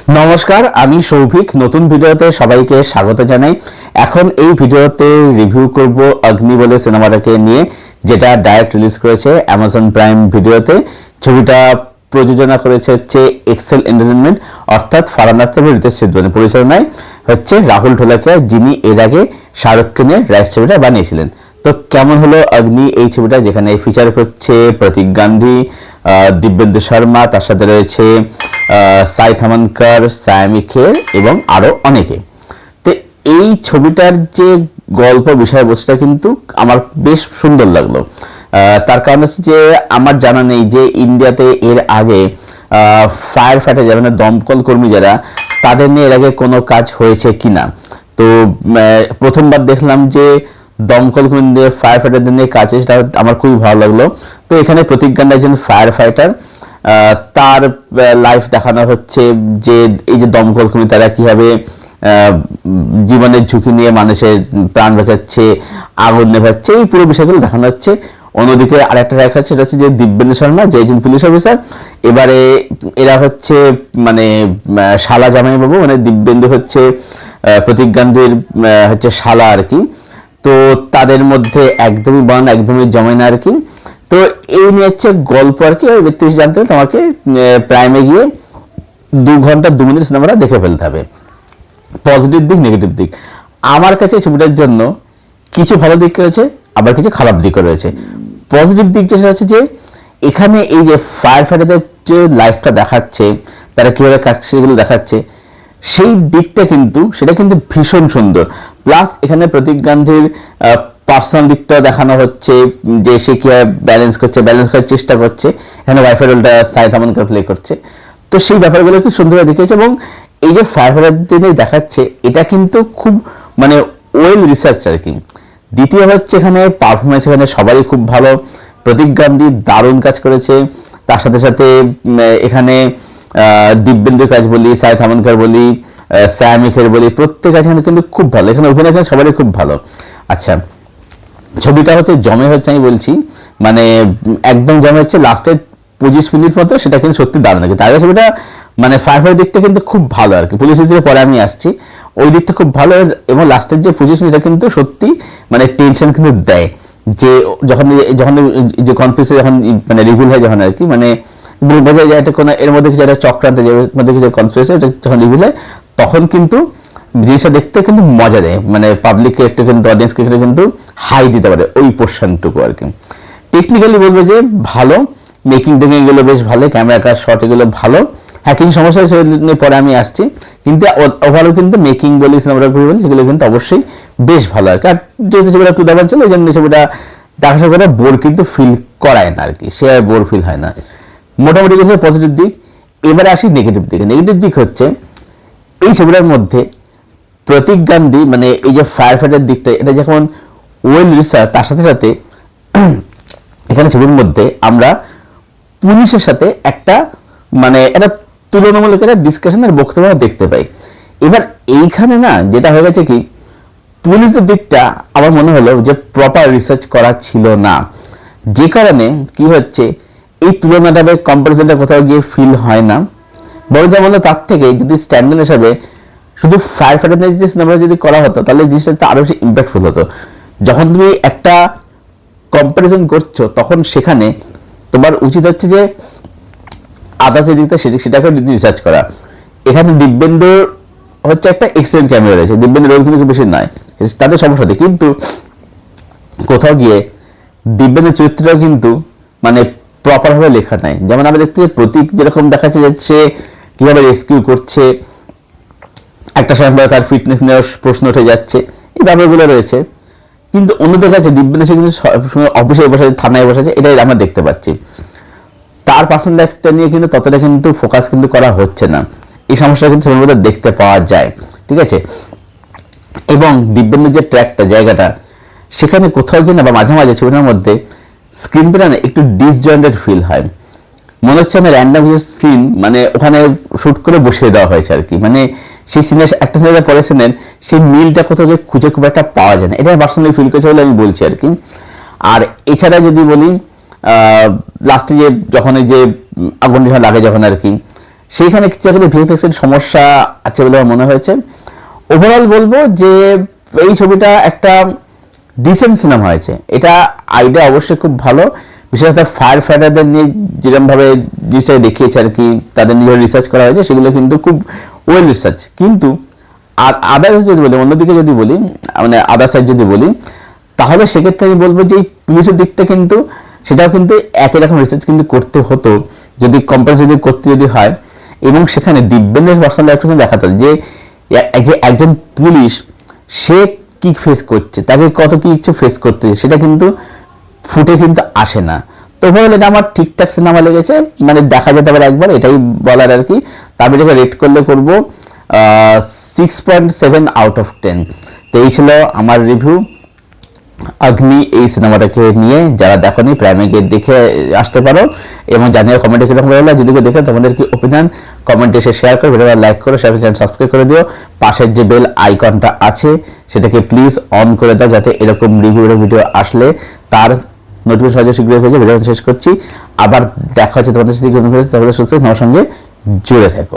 নমস্কার, আমি সৌভিক। নতুন ভিডিওতে সবাইকে স্বাগত জানাই। এখন এই ভিডিওতে রিভিউ করব অগ্নি বলে সিনেমাটাকে নিয়ে, যেটা ডাইরেক্ট রিলিজ করেছে অ্যামাজন প্রাইম ভিডিওতে। ছবিটা প্রযোজনা করেছে হচ্ছে এক্সেল এন্টারটেনমেন্ট, অর্থাৎ ফারহান আখতার এবং রিতেশ সিদ্ধওয়ানি। পরিচালনায় হচ্ছে রাহুল ঢোলাকিয়া, যিনি এর আগে শাহরুখ খানের রাইস ছবিটা বানিয়েছিলেন। তো কেমন হলো অগ্নি এই ছবিটা, যেখানে ফিচার করছে প্রতীক গান্ধী, দিব্যেন্দু শর্মা, তার সাথে রয়েছে সাই থামানকর, সায়ামি খের এবং আরো অনেকে। তো এই ছবিটার যে গল্প বিষয়বস্তুটা কিন্তু আমার বেশ সুন্দর লাগলো। তার কারণ হচ্ছে যে আমার জানা নেই যে ইন্ডিয়াতে এর আগে ফায়ার ফাইটার যারা, মানে দমকল কর্মী যারা, তাদের নিয়ে এর আগে কোনো কাজ হয়েছে কিনা। তো প্রথমবার দেখলাম যে দমকল কর্মীদের, ফায়ার ফাইটারদের নিয়ে কাজ, সেটা আমার খুবই ভালো লাগলো। তো এখানে প্রতীক গান্ধী একজন ফায়ার ফাইটার, তার লাইফ দেখানো হচ্ছে যে এই যে দমকল কর্মী তারা কিভাবে জীবনের ঝুঁকি নিয়ে মানুষের প্রাণ বাঁচাচ্ছে, আগুন নেভাচ্ছে, এই পুরো বিষয়গুলো দেখানো হচ্ছে। অন্যদিকে আরেকটা দেখা যাচ্ছে, সেটা হচ্ছে যে দিব্যেন্দু শর্মা, যে একজন পুলিশ অফিসার। এবারে এরা হচ্ছে মানে শালা জামাইবাবু, মানে দিব্যেন্দু হচ্ছে প্রতীক গান্ধীর হচ্ছে শালা আর কি। তো তাদের মধ্যে একদমই একদমই জমে না আর কি। তো এই নিয়ে হচ্ছে গল্প আর কি। ওই ব্যক্তি জানতে হলে তোমাকে প্রাইমে গিয়ে 2 ঘন্টা 2 মিনিট সিনেমাটা দেখে ফেলতে হবে। পজিটিভ দিক, নেগেটিভ দিক, আমার কাছে ছবিটার জন্য কিছু ভালো দিক রয়েছে, আবার কিছু খারাপ দিকও রয়েছে। পজিটিভ দিক যেটা হচ্ছে যে এখানে এই যে ফায়ার ফাইটারদের যে লাইফটা দেখাচ্ছে, তারা কীভাবে কাজ সেগুলো দেখাচ্ছে, সেই দিকটা কিন্তু সেটা কিন্তু ভীষণ সুন্দর। প্লাস এখানে প্রতীক গান্ধীর পার্সোনাল দিকটা দেখানো হচ্ছে, যে সে কীভাবে ব্যালেন্স করার চেষ্টা করছে। এখানে ওয়াইফের রোলটা সাইদ আমানকর প্লে করছে। তো সেই ব্যাপারগুলো খুব সুন্দরভাবে দেখিয়েছে। এবং এই যে ফায়ার ফাইটারদের দেখাচ্ছে, এটা কিন্তু খুব মানে ওয়েল রিসার্চ আর কি। দ্বিতীয় হচ্ছে এখানে পারফরমেন্স, এখানে সবারই খুব ভালো। প্রতীক গান্ধী দারুণ কাজ করেছে। তার সাথে সাথে এখানে দিব্যেন্দুর কাজ বলি, সাইদ আমানকর বলি, সায়ামি খের বলি, প্রত্যেক কাজ এখানে কিন্তু খুব ভালো। এখানে অভিনয় এখানে সবারই খুব ভালো। আচ্ছা, ছবিটা হচ্ছে জমে হচ্ছে, আমি বলছি মানে একদম জমে হচ্ছে লাস্টের 25 মিনিট মতো, সেটা কিন্তু সত্যি দারুণ লাগে। তার ছবিটা মানে ফায়ার দিকটা কিন্তু খুব ভালো আর কি। পুলিশের দিকে পরে আমি আসছি, ওই দিকটা খুব ভালো। এবং লাস্টের যে 25 মিনিটটা কিন্তু সত্যি মানে টেনশন কিন্তু দেয়, যে যখন যখন যে কনফিউজে যখন মানে রিভিল হয় যখন আর কি, মানে বোঝা যায় এটা কোনো এর মধ্যে কিছু একটা চক্রান্ত, এর মধ্যে কিছু কনফিউজ হয়, যখন রিভিল হয় তখন কিন্তু জিনিসটা দেখতে কিন্তু মজা দেয়। মানে পাবলিককে একটা কিন্তু, অডিয়েন্সকে কিন্তু হাই দিতে পারে ওই পোর্শনটুকু আর কি। টেকনিক্যালি বলবো যে ভালো, মেকিং টেকিং এগুলো বেশ ভালো, ক্যামেরা কাজ শট এগুলো ভালো। হ্যাঁ, কিছু সমস্যা সেগুলো পরে আমি আসছি, কিন্তু ওভারঅল কিন্তু মেকিং বলি, সিনেমাটোগ্রাফি বলি, সেগুলো কিন্তু অবশ্যই বেশ ভালো আর কি। আর যেহেতু ছবিটা একটু দেখার ছিল, ওই জন্য ছবিটা দেখার করে বোর কিন্তু ফিল করায় না আর কি, সে আর বোর ফিল হয় না। মোটামুটি কিছু পজিটিভ দিক। এবারে আসি নেগেটিভ দিকে। নেগেটিভ দিক হচ্ছে এই ছবিটার মধ্যে প্রতীক গান্ধী, মানে এই যে ফায়ার ফাইটার দিকটা, এটা যখন ওয়েল রিসার্চ, তার সাথে সাথে এখানে ছবির মধ্যে আমরা পুলিশের সাথে একটা মানে একটা তুলনামূলক একটা ডিসকাশনের বক্তব্য দেখতে পাই। এবার এইখানে না যেটা হয়ে গেছে কি, পুলিশের দিকটা আমার মনে হলো যে প্রপার রিসার্চ করা ছিল না, যে কারণে কি হচ্ছে এই তুলনাটা বা কম্পারিজনটা কোথাও গিয়ে ফিল হয় না। বড় যা বললো তার থেকে যদি স্ট্যান্ডার্ড হিসাবে শুধু ফায়ার ফাইটার যে সিনেমা যদি করা হতো, তাহলে জিনিসটা আরো বেশি ইম্প্যাক্টফুল হতো। যখন তুমি একটা কম্পারিজন করছো, তখন সেখানে তোমার উচিত হচ্ছে যে আদার্স দিকটা সেটাকে রিসার্চ করা। এখানে দিব্যেন্দুর হচ্ছে একটা এক্সিলেন্ট ক্যামেরা রয়েছে, দিব্যেন্দুর রোল কিন্তু বেশি নয়, তাদের সমস্যা নেই, কিন্তু কোথাও গিয়ে দিব্যেন্দুর চরিত্রটাও কিন্তু মানে প্রপারভাবে লেখা নাই। যেমন আমরা দেখতে প্রতীক যেরকম দেখাচ্ছে যে সে কিভাবে রেস্কিউ করছে, একটা সময় তার ফিটনেস নেওয়ার প্রশ্ন উঠে যাচ্ছে, এই ব্যাপারগুলো রয়েছে। কিন্তু অন্যদের কাছে দিব্যেন্দু সে কিন্তু অফিসে বসে, থানায় বসেছে, এটাই আমরা দেখতে পাচ্ছি। তার পার্সোনাল লাইফটা নিয়ে কিন্তু ততটা কিন্তু ফোকাস কিন্তু করা হচ্ছে না। এই সমস্যা কিন্তু ছবির মধ্যে দেখতে পাওয়া যায়, ঠিক আছে। এবং দিব্যেন্দুর যে ট্র্যাকটা, জায়গাটা, সেখানে কোথাও কিনা বা মাঝে মাঝে ছবিটার মধ্যে স্ক্রিন প্লে না একটু ডিসজয়েন্টেড ফিল হয়। মনে হচ্ছে আমি র্যান্ডম কিছু সিন মানে ওখানে শুট করে বসিয়ে দেওয়া হয়েছে আর কি। মানে সেই সিনের একটা সিনের পরের সিনের সেই মিলটা কোথাও গিয়ে খুঁজে খুব একটা পাওয়া যায় না, এটা পার্সোনালি ফিল করেছে বলে আমি বলছি আর কি। আর এছাড়া যদি বলি লাস্টে যে যখন এই যে আগুন যখন লাগে যখন আর কি, সেইখানে কিছু একটা ভিএফএক্স এর সমস্যা আছে বলে আমার মনে হয়েছে। ওভারঅল বলবো যে এই ছবিটা একটা ডিসেন্ট সিনেমা হয়েছে। এটা আইডিয়া অবশ্যই খুব ভালো, বিশেষত ফায়ার ফাইটারদের নিয়ে যেরকমভাবে জিনিসটা দেখিয়েছে আর কি, তাদের নিজের রিসার্চ করা হয়েছে, সেগুলো কিন্তু খুব ওয়েল রিসার্চ। কিন্তু আদার্স যদি বলি, অন্যদিকে যদি বলি, মানে আদার সাইড যদি বলি, তাহলে সেক্ষেত্রে আমি বলবো যে এই পুলিশের দিকটা কিন্তু সেটাও কিন্তু একই রকম রিসার্চ কিন্তু করতে হতো, যদি কম্পাস যদি করতে যদি হয়। এবং সেখানে দিব্যেন্দ্রের পার্সোনাল লাইফটা কিন্তু দেখাতে যে একজন পুলিশ সে কি ফেস করছে, তাকে কত কি কিছু ফেস করতে, সেটা কিন্তু ফুটে কিন্তু আসে না। তো ওভারঅল এটা আমার ঠিকঠাক সিনেমা লেগেছে, মানে দেখা যেতে পারে একবার, এটাই বলার আর কি। তারপরে এটাকে রেট করলে করবো 6.7 আউট অফ 10। তো এই ছিল আমার রিভিউ অগ্নি এই সিনেমাটাকে নিয়ে। যারা দেখোনি প্রাইমে গিয়ে দেখে আসতে পারো, এবং জানিয়ে কমেন্টে কিরকম হলো, যদি কেউ দেখে তোমাদের কি ওপিনিয়ন কমেন্টে এসে শেয়ার করো, ভিডিওটা লাইক করো, চ্যানেল সাবস্ক্রাইব করে দিও, পাশের যে বেল আইকনটা আছে সেটাকে প্লিজ অন করে দাও, যাতে এরকম রিভিউ ভিডিও আসলে তার নোটিফিকেশন সহজে শীঘ্রই হয়ে যায়। ভিডিও শেষ করছি, আবার দেখা হচ্ছে তোমাদের সাথে, তাহলে সুস্থ আমার সঙ্গে জুড়ে থাকো।